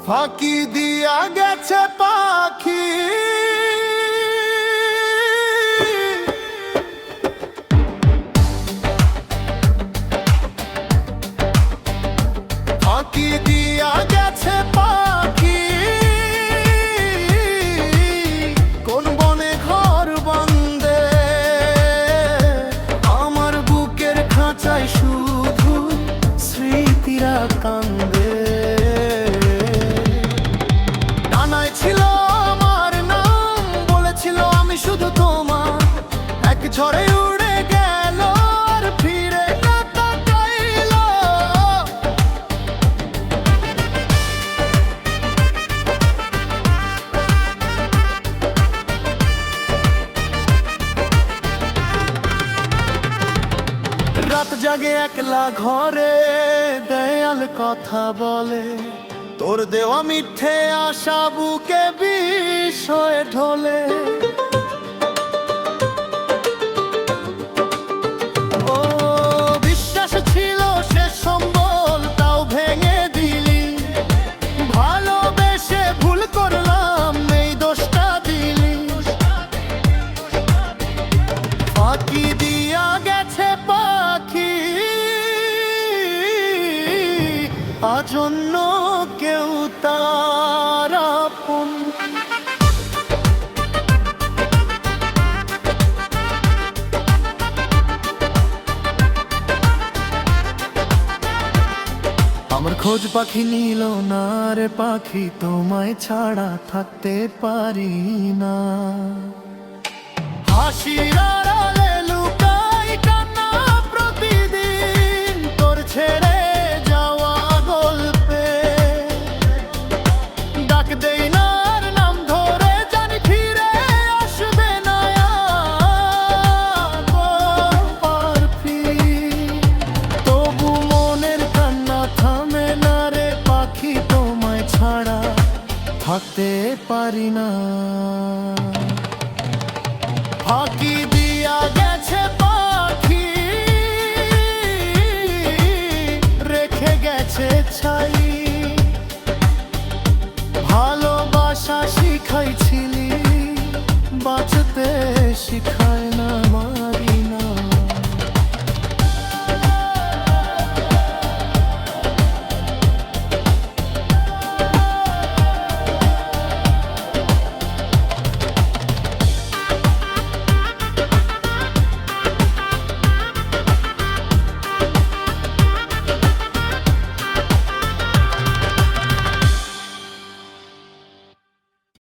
ফাঁকি দিয়া গেছে পাখি, ফাঁকি দিয়া গেছে পাখি, কোন বনে ঘর বাঁধে আমার বুকের খাঁচায় শুধু স্মৃতিরা কান্দে। ডানায় ছিল আমার নাম, বলেছিল আমি শুধু তোমার, এক ঝড়ে উড়ে গেল আর ফিরে না তাকাইলো। রাত জাগে একলা ঘরে, দেয়াল কথা বলে, তোর দেওয়া মিথ্যে আশা বুকে বিষ হয়ে ঢলে। ও বিশ্বাস ছিল শেষ সম্বল, তাও ভেঙে দিলি। ভালোবেসে ভুল করলাম, এই দোষটা দিলি। ফাঁকি দিয়া গেছে পাখি, আজন্য কেউ তার আপন। আমার খোঁজ পাখি নিল না রে পাখি, তোমায় ছাড়া থাকতে পারি না। হাসির আড়ালে লুকাই কান্না প্রতিদিন, তোর ছেড়ে যাওয়া গল্পে। ডাক দেই না আর নাম ধরে, জানি ফিরে আসবে না আর ফির। তবু মনের কান্না থামে না রে পাখি, তোমায় ছাড়া থাকতে পারি না। ফাঁকি দিয়া গেছে পাখি, রেখে গেছে ছাই। ভালোবাসা শিখাইছিলি, বাঁচতে শিখা।